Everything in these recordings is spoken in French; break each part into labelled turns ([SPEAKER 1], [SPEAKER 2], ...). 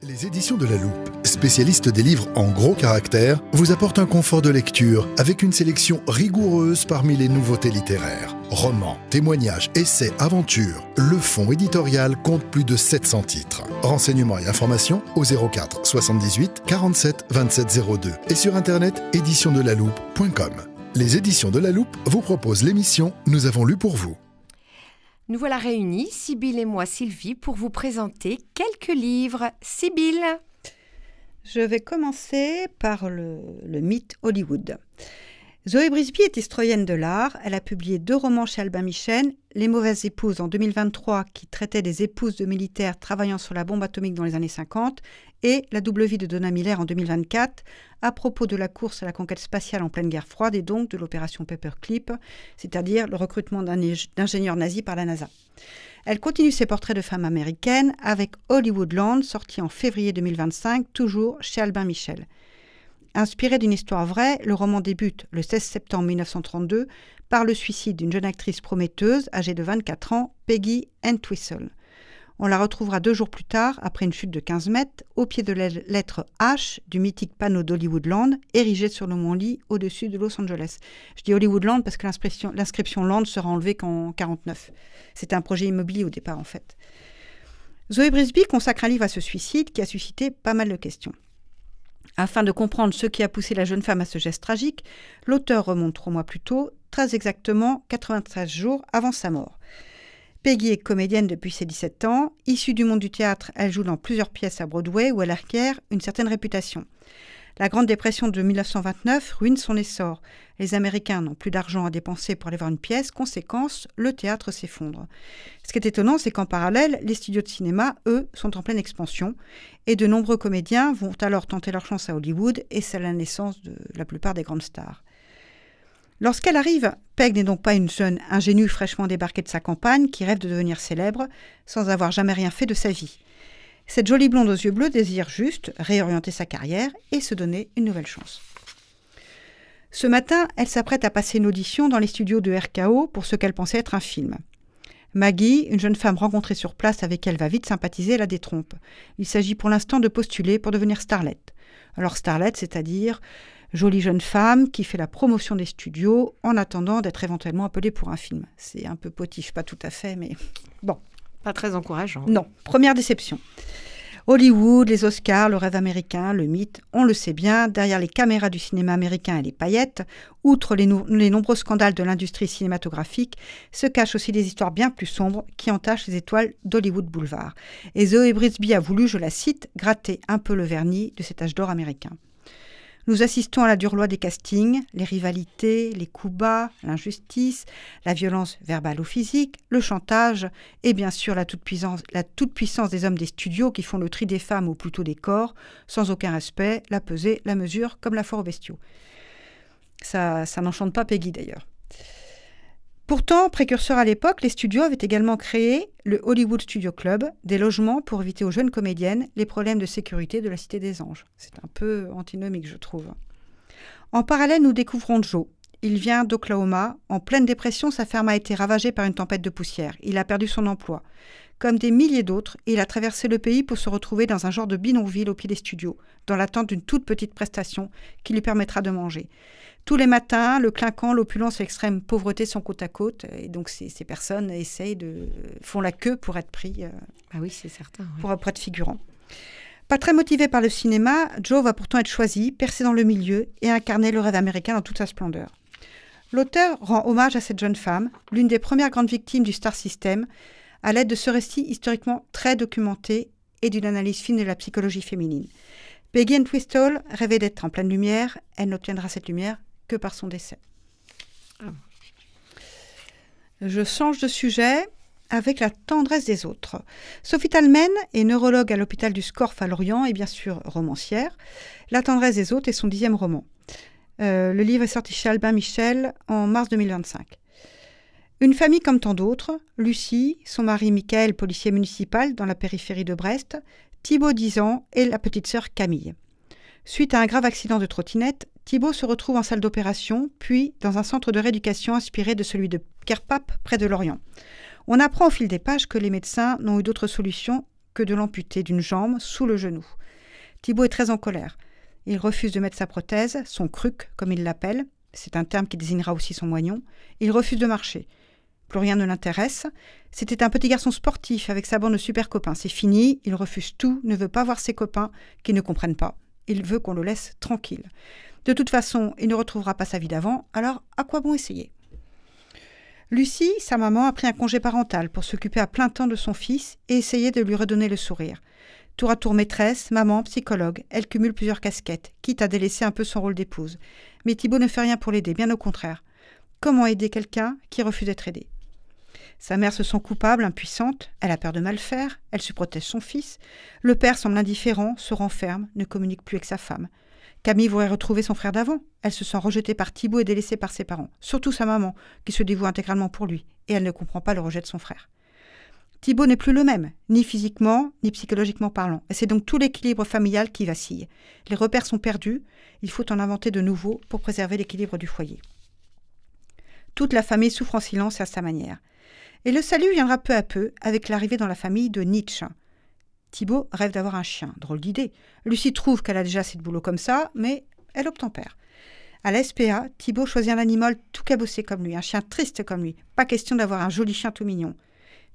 [SPEAKER 1] Les éditions de la Loupe, spécialistes des livres en gros caractères, vous apportent un confort de lecture avec une sélection rigoureuse parmi les nouveautés littéraires. Romans, témoignages, essais, aventures, le fonds éditorial compte plus de 700 titres. Renseignements et informations au 04 78 47 27 02 et sur internet éditionsdelaloupe.com. Les éditions de la Loupe vous proposent l'émission Nous avons lu pour vous.
[SPEAKER 2] Nous voilà réunis, Sybille et moi, Sylvie, pour vous présenter quelques livres. Sybille.
[SPEAKER 3] Je vais commencer par le mythe Hollywood. Zoé Brisby est historienne de l'art. Elle a publié 2 romans chez Albin Michel, Les mauvaises épouses en 2023, qui traitait des épouses de militaires travaillant sur la bombe atomique dans les années 50, et La double vie de Donna Miller en 2024, à propos de la course à la conquête spatiale en pleine guerre froide et donc de l'opération Paperclip, c'est-à-dire le recrutement d'ingénieurs nazis par la NASA. Elle continue ses portraits de femmes américaines avec Hollywoodland, sorti en février 2025, toujours chez Albin Michel. Inspiré d'une histoire vraie, le roman débute le 16 septembre 1932 par le suicide d'une jeune actrice prometteuse âgée de 24 ans, Peggy Entwistle. On la retrouvera 2 jours plus tard, après une chute de 15 mètres, au pied de la lettre H du mythique panneau d'Hollywoodland, érigé sur le mont Lee au-dessus de Los Angeles. Je dis Hollywoodland parce que l'inscription Land sera enlevée qu'en 1949. C'était un projet immobilier au départ, en fait. Zoé Brisby consacre un livre à ce suicide qui a suscité pas mal de questions. Afin de comprendre ce qui a poussé la jeune femme à ce geste tragique, l'auteur remonte 3 mois plus tôt, très exactement 93 jours avant sa mort. Peggy est comédienne depuis ses 17 ans. Issue du monde du théâtre, elle joue dans plusieurs pièces à Broadway où elle acquiert une certaine réputation. La Grande Dépression de 1929 ruine son essor. Les Américains n'ont plus d'argent à dépenser pour aller voir une pièce. Conséquence, le théâtre s'effondre. Ce qui est étonnant, c'est qu'en parallèle, les studios de cinéma, eux, sont en pleine expansion. Et de nombreux comédiens vont alors tenter leur chance à Hollywood et c'est la naissance de la plupart des grandes stars. Lorsqu'elle arrive, Peg n'est donc pas une jeune ingénue fraîchement débarquée de sa campagne qui rêve de devenir célèbre sans avoir jamais rien fait de sa vie. Cette jolie blonde aux yeux bleus désire juste réorienter sa carrière et se donner une nouvelle chance. Ce matin, elle s'apprête à passer une audition dans les studios de RKO pour ce qu'elle pensait être un film. Maggie, une jeune femme rencontrée sur place avec qui elle va vite sympathiser, la détrompe. Il s'agit pour l'instant de postuler pour devenir starlet. Alors starlet, c'est-à-dire jolie jeune femme qui fait la promotion des studios en attendant d'être éventuellement appelée pour un film. C'est un peu potiche, pas tout à fait, mais bon.
[SPEAKER 2] Pas très encourageant.
[SPEAKER 3] Non, première déception. Hollywood, les Oscars, le rêve américain, le mythe, on le sait bien, derrière les caméras du cinéma américain et les paillettes, outre les nombreux scandales de l'industrie cinématographique, se cachent aussi des histoires bien plus sombres qui entachent les étoiles d'Hollywood Boulevard. Et Zoé Brisby a voulu, je la cite, gratter un peu le vernis de cet âge d'or américain. Nous assistons à la dure loi des castings, les rivalités, les coups bas, l'injustice, la violence verbale ou physique, le chantage et bien sûr la toute-puissance des hommes des studios qui font le tri des femmes ou plutôt des corps, sans aucun respect, la pesée, la mesure, comme la foire aux bestiaux. Ça n'enchante pas Peggy d'ailleurs. Pourtant, précurseur à l'époque, les studios avaient également créé le Hollywood Studio Club, des logements pour éviter aux jeunes comédiennes les problèmes de sécurité de la Cité des Anges. C'est un peu antinomique, je trouve. En parallèle, nous découvrons Joe. Il vient d'Oklahoma. En pleine dépression, sa ferme a été ravagée par une tempête de poussière. Il a perdu son emploi. Comme des milliers d'autres, il a traversé le pays pour se retrouver dans un genre de bidonville au pied des studios, dans l'attente d'une toute petite prestation qui lui permettra de manger. Tous les matins, le clinquant, l'opulence et l'extrême pauvreté sont côte à côte. Et donc, ces personnes font la queue pour être pris.
[SPEAKER 2] Ah oui, c'est certain. Oui.
[SPEAKER 3] Pour être figurant. Pas très motivé par le cinéma, Joe va pourtant être choisi, percé dans le milieu et incarner le rêve américain dans toute sa splendeur. L'auteur rend hommage à cette jeune femme, l'une des premières grandes victimes du star system, à l'aide de ce récit historiquement très documenté et d'une analyse fine de la psychologie féminine. Peggy Entwistle rêvait d'être en pleine lumière, elle n'obtiendra cette lumière que par son décès. Je change de sujet avec la tendresse des autres. Sophie Talmen est neurologue à l'hôpital du Scorff à Lorient et bien sûr romancière. La tendresse des autres est son 10e roman. Le livre est sorti chez Albin Michel en mars 2025. Une famille comme tant d'autres, Lucie, son mari Michael, policier municipal dans la périphérie de Brest, Thibaut 10 ans et la petite sœur Camille. Suite à un grave accident de trottinette, Thibaut se retrouve en salle d'opération, puis dans un centre de rééducation inspiré de celui de Kerpap, près de Lorient. On apprend au fil des pages que les médecins n'ont eu d'autre solution que de l'amputer d'une jambe sous le genou. Thibaut est très en colère. Il refuse de mettre sa prothèse, son cruc, comme il l'appelle. C'est un terme qui désignera aussi son moignon. Il refuse de marcher. Plus rien ne l'intéresse. C'était un petit garçon sportif avec sa bande de super copains. C'est fini, il refuse tout, ne veut pas voir ses copains qui ne comprennent pas. Il veut qu'on le laisse tranquille. De toute façon, il ne retrouvera pas sa vie d'avant, alors à quoi bon essayer ? Lucie, sa maman, a pris un congé parental pour s'occuper à plein temps de son fils et essayer de lui redonner le sourire. Tour à tour maîtresse, maman, psychologue, elle cumule plusieurs casquettes, quitte à délaisser un peu son rôle d'épouse. Mais Thibaut ne fait rien pour l'aider, bien au contraire. Comment aider quelqu'un qui refuse d'être aidé ? Sa mère se sent coupable, impuissante, elle a peur de mal faire, elle se protège son fils. Le père semble indifférent, se renferme, ne communique plus avec sa femme. Camille voudrait retrouver son frère d'avant. Elle se sent rejetée par Thibaut et délaissée par ses parents. Surtout sa maman, qui se dévoue intégralement pour lui, et elle ne comprend pas le rejet de son frère. Thibaut n'est plus le même, ni physiquement, ni psychologiquement parlant. Et c'est donc tout l'équilibre familial qui vacille. Les repères sont perdus, il faut en inventer de nouveaux pour préserver l'équilibre du foyer. Toute la famille souffre en silence et à sa manière. Et le salut viendra peu à peu avec l'arrivée dans la famille de Nietzsche. Thibaut rêve d'avoir un chien, drôle d'idée. Lucie trouve qu'elle a déjà assez de boulot comme ça, mais elle obtempère. À la SPA, Thibaut choisit un animal tout cabossé comme lui, un chien triste comme lui. Pas question d'avoir un joli chien tout mignon.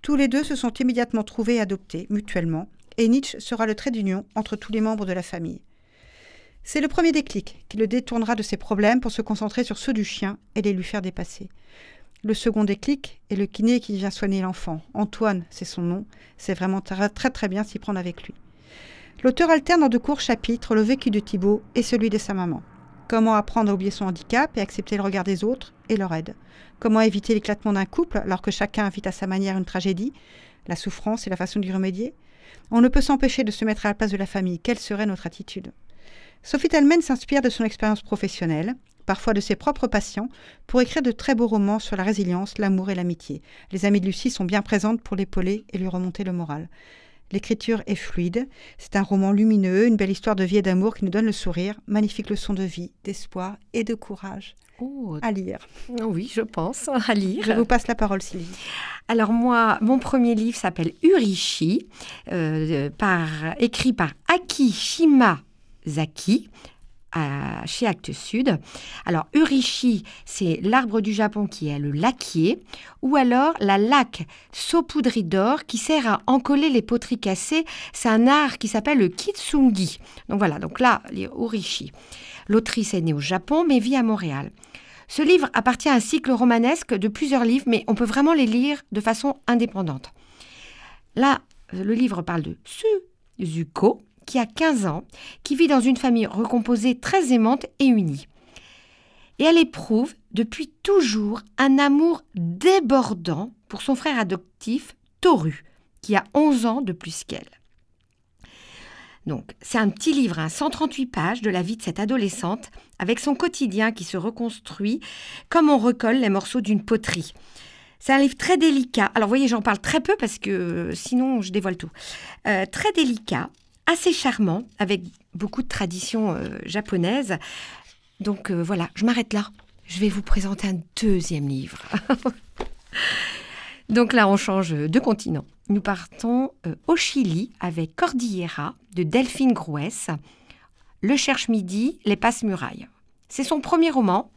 [SPEAKER 3] Tous les deux se sont immédiatement trouvés et adoptés, mutuellement, et Nietzsche sera le trait d'union entre tous les membres de la famille. C'est le premier déclic qui le détournera de ses problèmes pour se concentrer sur ceux du chien et les lui faire dépasser. Le second déclic est le kiné qui vient soigner l'enfant. Antoine, c'est son nom. C'est vraiment très très bien s'y prendre avec lui. L'auteur alterne dans de courts chapitres le vécu de Thibaut et celui de sa maman. Comment apprendre à oublier son handicap et accepter le regard des autres et leur aide. Comment éviter l'éclatement d'un couple alors que chacun vit à sa manière une tragédie, la souffrance et la façon d'y remédier. On ne peut s'empêcher de se mettre à la place de la famille. Quelle serait notre attitude ? Sophie Thalmann s'inspire de son expérience professionnelle, parfois de ses propres patients, pour écrire de très beaux romans sur la résilience, l'amour et l'amitié. Les amies de Lucie sont bien présentes pour l'épauler et lui remonter le moral. L'écriture est fluide, c'est un roman lumineux, une belle histoire de vie et d'amour qui nous donne le sourire, magnifique leçon de vie, d'espoir et de courage. À lire.
[SPEAKER 2] Oui, je pense, à lire.
[SPEAKER 3] Je vous passe la parole, Sylvie.
[SPEAKER 2] Alors moi, mon premier livre s'appelle Urishi, écrit par Aki Shimazaki, chez Actes Sud. Alors, Urishi, c'est l'arbre du Japon qui est le laquier, ou alors la laque saupoudrée d'or qui sert à encoller les poteries cassées. C'est un art qui s'appelle le kitsungi. Donc voilà, donc là, les Urishi. L'autrice est née au Japon, mais vit à Montréal. Ce livre appartient à un cycle romanesque de plusieurs livres, mais on peut vraiment les lire de façon indépendante. Là, le livre parle de Suzuko, qui a 15 ans, qui vit dans une famille recomposée très aimante et unie. Et elle éprouve depuis toujours un amour débordant pour son frère adoptif, Toru, qui a 11 ans de plus qu'elle. Donc, c'est un petit livre, 138 pages de la vie de cette adolescente, avec son quotidien qui se reconstruit comme on recolle les morceaux d'une poterie. C'est un livre très délicat. Alors, vous voyez, j'en parle très peu parce que sinon, je dévoile tout. Très délicat, assez charmant, avec beaucoup de traditions japonaises. Donc voilà, je m'arrête là. Je vais vous présenter un deuxième livre. Donc là, on change de continent. Nous partons au Chili avec Cordillera de Delphine Grues. Le Cherche-Midi, les Passe-Murailles. C'est son premier roman.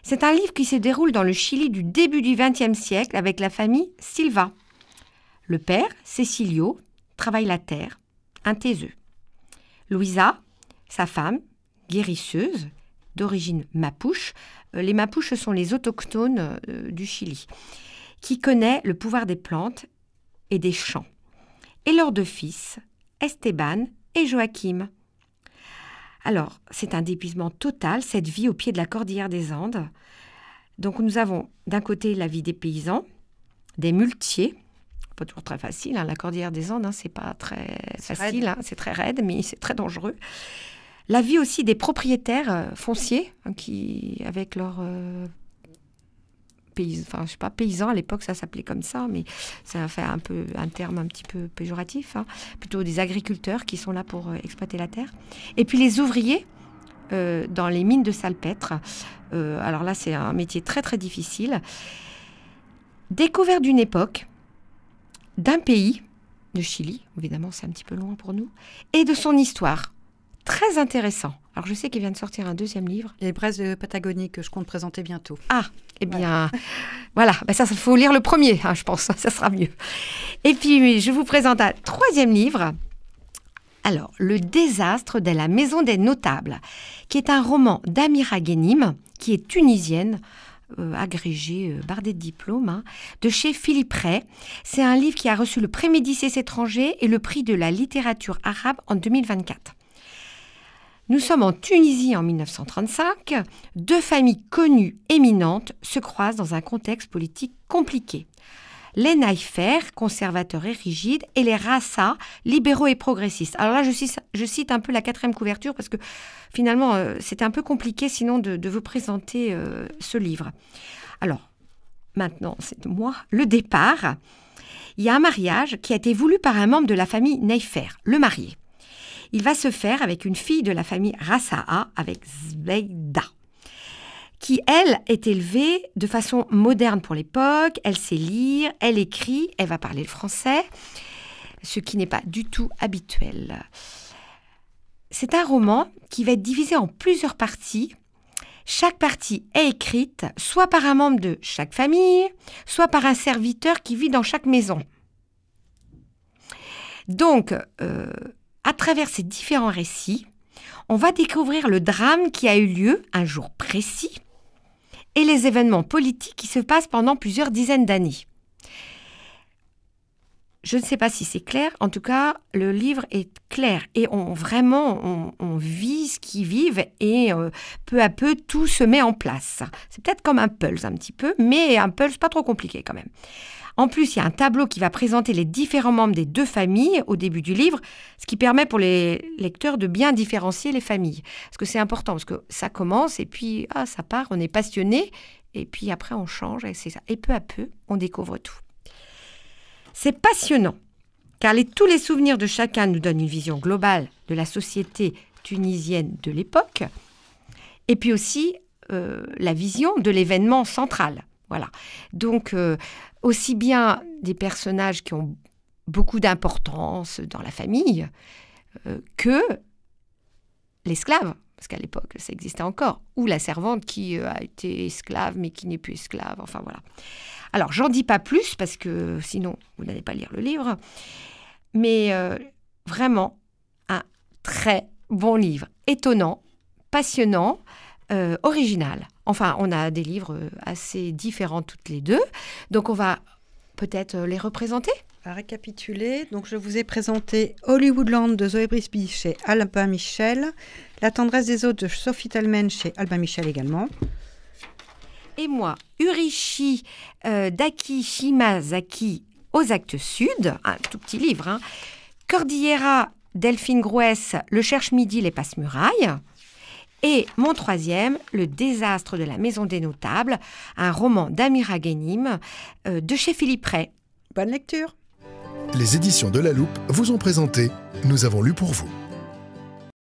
[SPEAKER 2] C'est un livre qui se déroule dans le Chili du début du XXe siècle avec la famille Silva. Le père, Cecilio, travaille la terre, un taiseux. Louisa, sa femme, guérisseuse, d'origine mapuche. Les mapuches sont les autochtones du Chili, qui connaît le pouvoir des plantes et des champs. Et leurs deux fils, Esteban et Joachim. Alors, c'est un dépaysement total, cette vie au pied de la cordillère des Andes. Donc, nous avons d'un côté la vie des paysans, des muletiers, pas toujours très facile, la cordillère des Andes, c'est pas très facile, c'est très raide, mais c'est très dangereux. La vie aussi des propriétaires fonciers, qui, avec leurs paysans, à l'époque ça s'appelait comme ça, mais ça fait un terme un petit peu péjoratif, plutôt des agriculteurs qui sont là pour exploiter la terre. Et puis les ouvriers dans les mines de salpêtre. Alors là, c'est un métier très très difficile. Découverte d'une époque, d'un pays de Chili, évidemment c'est un petit peu loin pour nous, et de son histoire. Très intéressant. Alors je sais qu'il vient de sortir un deuxième livre.
[SPEAKER 3] Les braises de Patagonie que je compte présenter bientôt.
[SPEAKER 2] Ah, eh bien, voilà, ça faut lire le premier, je pense, ça sera mieux. Et puis je vous présente un troisième livre. Alors, Le désastre de la maison des notables, qui est un roman d'Amira Ghenim, qui est tunisienne, agrégée, bardée de diplômes, de chez Philippe Ray. C'est un livre qui a reçu le prix Médicis étranger et le prix de la littérature arabe en 2024. Nous sommes en Tunisie en 1935. Deux familles connues, éminentes, se croisent dans un contexte politique compliqué. Les Naïfer, conservateurs et rigides, et les Rassa, libéraux et progressistes. Alors là, je cite un peu la 4e couverture parce que finalement, c'était un peu compliqué sinon de vous présenter ce livre. Alors, maintenant, c'est moi, le départ. Il y a un mariage qui a été voulu par un membre de la famille Naïfer, le marié. Il va se faire avec une fille de la famille Rassa'a, avec Zbeida, qui, elle, est élevée de façon moderne pour l'époque. Elle sait lire, elle écrit, elle va parler le français, ce qui n'est pas du tout habituel. C'est un roman qui va être divisé en plusieurs parties. Chaque partie est écrite soit par un membre de chaque famille, soit par un serviteur qui vit dans chaque maison. Donc, à travers ces différents récits, on va découvrir le drame qui a eu lieu un jour précis et les événements politiques qui se passent pendant plusieurs dizaines d'années. Je ne sais pas si c'est clair, en tout cas, le livre est clair et on vit ce qu'ils vivent et peu à peu, tout se met en place. C'est peut-être comme un Pulse un petit peu, mais un Pulse pas trop compliqué quand même. En plus, il y a un tableau qui va présenter les différents membres des deux familles au début du livre, ce qui permet pour les lecteurs de bien différencier les familles. Parce que c'est important, parce que ça commence et puis ça part, on est passionné, et puis après on change, et c'est ça. Et peu à peu, on découvre tout. C'est passionnant, car tous les souvenirs de chacun nous donnent une vision globale de la société tunisienne de l'époque, et puis aussi la vision de l'événement central. Voilà. Donc, aussi bien des personnages qui ont beaucoup d'importance dans la famille que l'esclave, parce qu'à l'époque, ça existait encore, ou la servante qui a été esclave, mais qui n'est plus esclave, enfin voilà. Alors, j'en dis pas plus, parce que sinon, vous n'allez pas lire le livre, mais vraiment, un très bon livre, étonnant, passionnant, original. Enfin, on a des livres assez différents toutes les deux, donc on va peut-être les représenter.
[SPEAKER 3] À récapituler, donc je vous ai présenté Hollywoodland de Zoé Brisby chez Albin Michel, La tendresse des autres de Sophie Talmen chez Albin Michel également.
[SPEAKER 2] Et moi, Urishi d'Aki Shimazaki aux Actes Sud, un tout petit livre, Cordillera, Delphine Grouès, Le Cherche-Midi, Les Passe-Murailles. Et mon troisième, Le désastre de la maison des notables, un roman d'Amira Ghenim de chez Philippe Ray.
[SPEAKER 3] Bonne lecture.
[SPEAKER 1] Les éditions de La Loupe vous ont présenté « Nous avons lu pour vous ».